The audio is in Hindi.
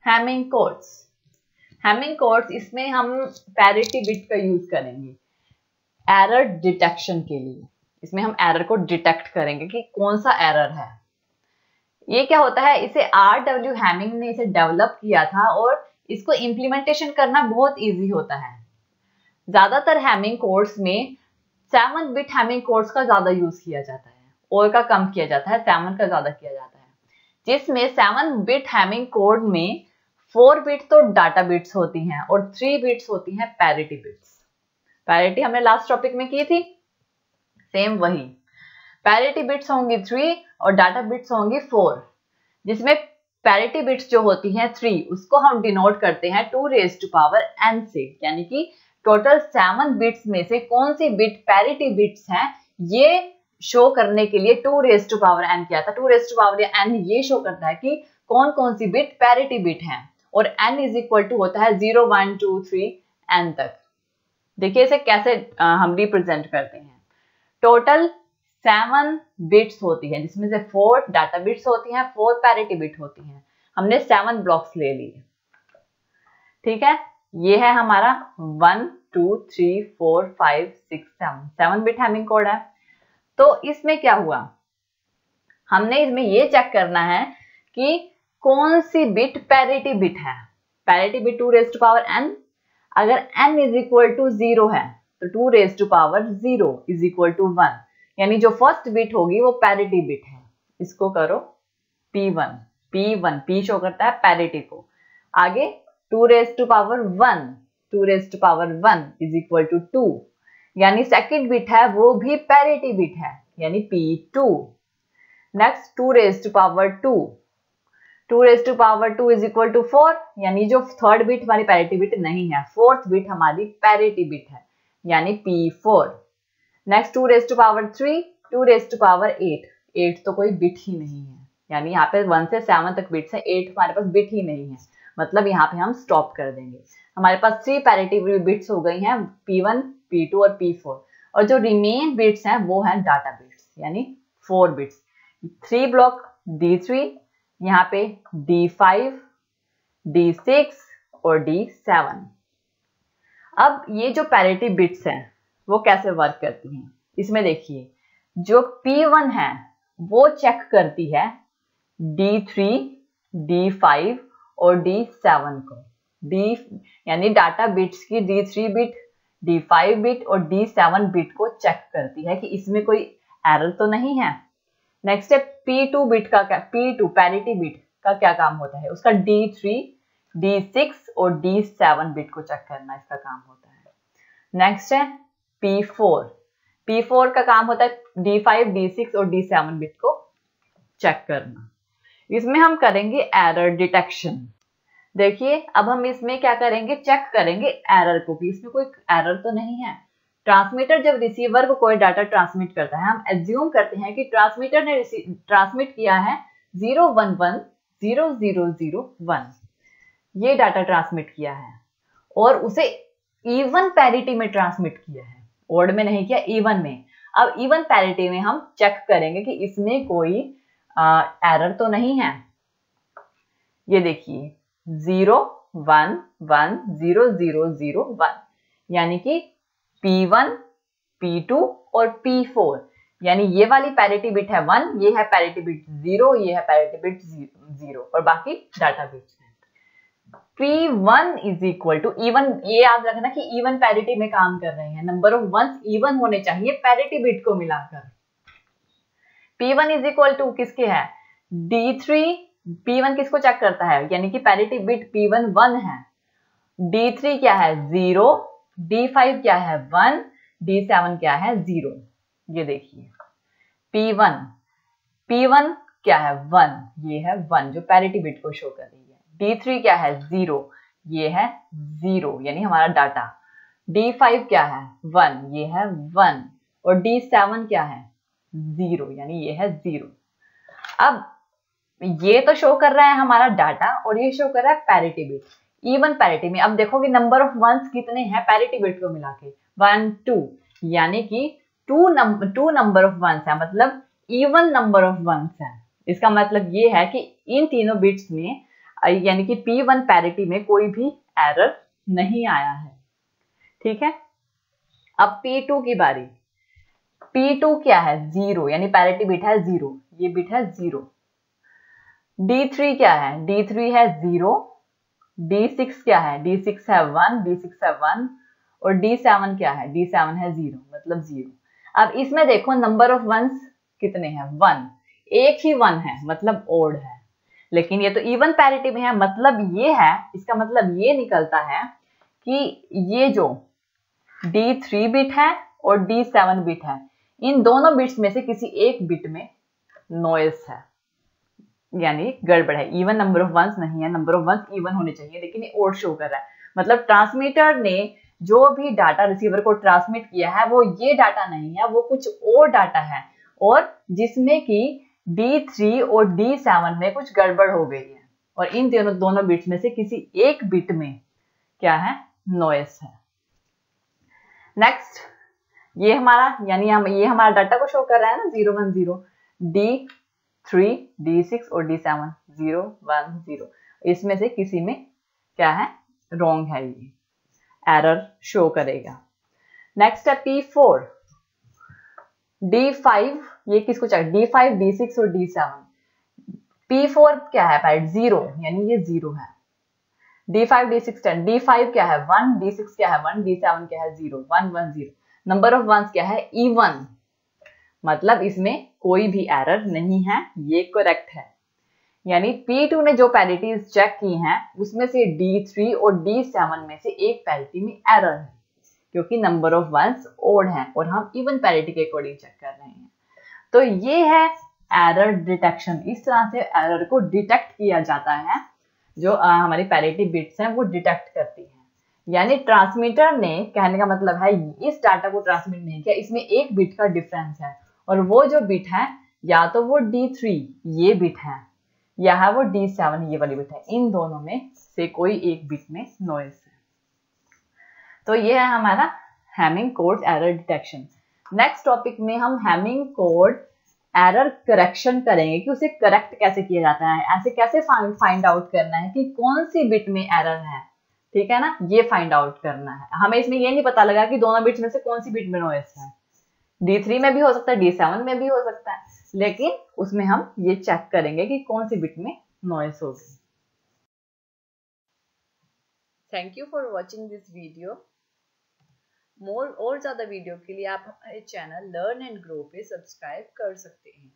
Hamming codes. हैमिंग कोड्स, इसमें हम पैरिटी बिट का यूज करेंगे एरर डिटेक्शन के लिए। इसमें हम एरर को डिटेक्ट करेंगे कि कौन सा एरर है। ये क्या होता है, इसे RW हैमिंग ने इसे डेवलप किया था और इसको इम्प्लीमेंटेशन करना बहुत इजी होता है। ज्यादातर हैमिंग कोड्स में 7 बिट हैमिंग कोड्स का ज्यादा यूज किया जाता है, और का कम किया जाता है, 7 का ज्यादा किया जाता है। जिसमें 7 बिट हैमिंग कोड में 4 बिट तो डाटा बिट्स होती हैं और 3 बिट्स होती हैं पैरिटी बिट्स। पैरिटी हमने लास्ट टॉपिक में की थी, सेम वही। पैरिटी बिट्स होंगी 3 और डाटा बिट्स होंगी 4। जिसमें पैरिटी बिट्स जो होती हैं 3, उसको हम डिनोट करते हैं 2n से, यानी कि टोटल 7 बिट्स में से कौन सी बिट पैरिटी बिट्स हैं, ये शो करने के लिए 2n किया था। 2n ये शो करता है कि कौन कौन सी बिट पैरिटी बिट है, और n इज इक्वल टू होता है 0 1 2 3 n तक। देखिए इसे कैसे हम रिप्रेजेंट करते हैं। टोटल 7 बिट्स होती है, जिसमें से 4 डाटा बिट्स होती हैं, 4 पैरिटी बिट होती हैं। हमने 7 ब्लॉक्स ले लिए, ठीक है। ये है हमारा 1 2 3 4 5 6 7 बिट हैमिंग कोड है। तो इसमें क्या हुआ, हमने इसमें ये चेक करना है कि कौन सी बिट पैरिटी बिट है। पैरिटी बिट 2n, अगर n इज इक्वल टू 0 है तो 2 इज इक्वल टू 1, यानी जो फर्स्ट बिट होगी वो पैरिटी बिट है। इसको करो P1, P शो करता है पैरिटी को। आगे 2 इज इक्वल टू 2, यानी सेकंड बिट है वो भी पैरिटी बिट है, यानी P2। Next 2 is equal to 4, यानी जो थर्ड बिट हमारी पैरिटी बिट नहीं है, फोर्थ बिट हमारी पैरिटी बिट है, यानी P4। नेक्स्ट 2 8 तो कोई बिट ही नहीं है, यानी यहाँ पे 1 से 7 तक बिट्स है, 8 हमारे पास बिट ही नहीं है, मतलब यहाँ पे हम स्टॉप कर देंगे। हमारे पास 3 पैरिटी बिट्स हो गई हैं, P1, P2 और P4, और जो रिमेन बिट्स हैं वो हैं डाटा बिट्स, यानी 4 बिट्स। 3 ब्लॉक D3, यहाँ पे D5, D6 और D7। अब ये जो पैरिटी बिट्स हैं वो कैसे वर्क करती हैं, इसमें देखिए जो P1 है वो चेक करती है D3, D5 और D7 को। यानी डाटा बिट्स की D3 बिट, D5 बिट और D7 बिट को चेक करती है कि इसमें कोई एरर तो नहीं है। नेक्स्ट है P2 बिट का क्या, P2 पैरिटी बिट का क्या काम होता है, उसका D3, D6 और D7 बिट को चेक करना इसका काम होता है। नेक्स्ट है P4 का काम होता है D5, D6 और D7 बिट को चेक करना। इसमें हम करेंगे एरर डिटेक्शन। देखिए अब हम इसमें क्या करेंगे, चेक करेंगे एरर को कि इसमें कोई एरर तो नहीं है। ट्रांसमीटर जब रिसीवर को कोई डाटा ट्रांसमिट करता है, हम एज्यूम करते हैं कि ट्रांसमीटर ने ट्रांसमिट किया है 0110001, ये डाटा ट्रांसमिट किया है, और उसे इवन पैरिटी में ट्रांसमिट किया है, ओड में नहीं किया, इवन में। अब इवन पैरिटी में हम चेक करेंगे कि इसमें कोई एरर तो नहीं है। ये देखिए 0110001, यानी कि P1, P2 और P4, यानी ये वाली पैरिटी बिट है 1, ये है पैरिटी बिट 0, ये है पैरिटी बिट 0 और बाकी डाटा बिट्स हैं। P1 is equal to even, ये याद रखना कि इवन पैरिटी में काम कर रहे हैं, नंबर ऑफ वंस इवन होने चाहिए पैरिटी बिट को मिलाकर। P1 इज इक्वल टू किसके है, D3, P1 किसको चेक करता है, यानी कि पैरिटी बिट P1 1 है, D3 क्या है 0, D5 क्या है 1, D7 क्या है 0। ये देखिए P1 क्या है 1, ये है 1 जो पैरिटी बिट को शो कर रही है। D3 क्या है 0, ये है 0 यानी हमारा डाटा। D5 क्या है 1, ये है 1, और D7 क्या है 0 यानी ये है 0। अब ये तो शो कर रहा है हमारा डाटा और ये शो कर रहा है पैरिटी बिट, इवन पैरिटी में। अब देखो कि नंबर ऑफ वंस कितने हैं पैरिटी बिट को मिला के, 1 2, यानी कि 2 नंबर ऑफ वंस है, मतलब इवन नंबर ऑफ वंस है। इसका मतलब ये है कि इन तीनों बिट्स में यानी कि P1 पैरिटी में कोई भी एरर नहीं आया है। ठीक है, अब P2 की बारी। P2 क्या है? 0, यानी पैरिटी बिट है 0, ये बिट है 0। D3 क्या है? D3 है 0। D6 क्या है? D6 है 1, D6 है 1। और D7 क्या है? D7 है 0, मतलब 0। अब इसमें देखो नंबर ऑफ वंस कितने हैं? 1, एक ही 1 है, मतलब ओड है। लेकिन ये तो इवन पैरिटी में है, मतलब ये है, इसका मतलब ये निकलता है कि ये जो D3 बिट है और D7 बिट है, इन दोनों बिट्स में से किसी एक बिट में नॉइस है, यानी गड़बड़ है। इवन नंबर ऑफ वंस नहीं है, नंबर ऑफ वंस इवन होने चाहिए, लेकिन ये ओड शो कर रहा है। मतलब ट्रांसमीटर ने जो भी डाटा रिसीवर को ट्रांसमिट किया है वो ये डाटा नहीं है, वो कुछ और डाटा है, और जिसमें कि D3 और D7 में कुछ गड़बड़ हो गई है, और इन दोनों बिट्स में से किसी एक बिट में क्या है? नॉइस है। नेक्स्ट, ये हमारा, यानी ये हमारा डाटा को शो कर रहा है ना, 0 1 0। D3, D6 और D7 0 1 0, इसमें से किसी में क्या है? रॉन्ग है, ये एरर शो करेगा। नेक्स्ट है P4, D5, ये किसको चाहिए? D5, D6 और D7। P4 क्या है? पैरेट 0, यानी ये 0 है। D5, D6 10, D5 क्या है? 1, D6 क्या है? 1, D7 क्या है? 0 1 1 0। नंबर ऑफ वंस क्या है? इवन, मतलब इसमें कोई भी एरर नहीं है, ये करेक्ट है। यानी P2 ने जो पैरिटीज चेक की हैं उसमें से D3 और D7 में से एक पैरिटी में एरर है, क्योंकि नंबर ऑफ वंस ओड है और हम इवन पैरिटी के अकॉर्डिंग चेक कर रहे हैं। तो ये है एरर डिटेक्शन। इस तरह से एरर को डिटेक्ट किया जाता है, जो हमारी पैरिटी बिट्स हैं वो डिटेक्ट करती है। यानी ट्रांसमीटर ने, कहने का मतलब है, इस डाटा को ट्रांसमिट नहीं किया, इसमें एक बिट का डिफरेंस है, और वो जो बिट है या तो वो D3 ये बिट है, या है वो D7 ये वाली बिट है। इन दोनों में से कोई एक बिट में नॉइस है। तो ये है हमारा Hamming code error detection. Next topic में हम हैमिंग कोड एरर करेक्शन करेंगे कि उसे करेक्ट कैसे किया जाता है, ऐसे कैसे फाइंड आउट करना है कि कौन सी बिट में एरर है। ठीक है ना, ये फाइंड आउट करना है हमें। इसमें ये नहीं पता लगा कि दोनों बिट्स में से कौन सी बिट में नॉइस है। D3 में भी हो सकता है, D7 में भी हो सकता है, लेकिन उसमें हम ये चेक करेंगे कि कौन सी बिट में नॉइस होगी। Thank you for watching this video. और ज्यादा वीडियो के लिए आप हमारे चैनल लर्न एंड ग्रो पे सब्सक्राइब कर सकते हैं।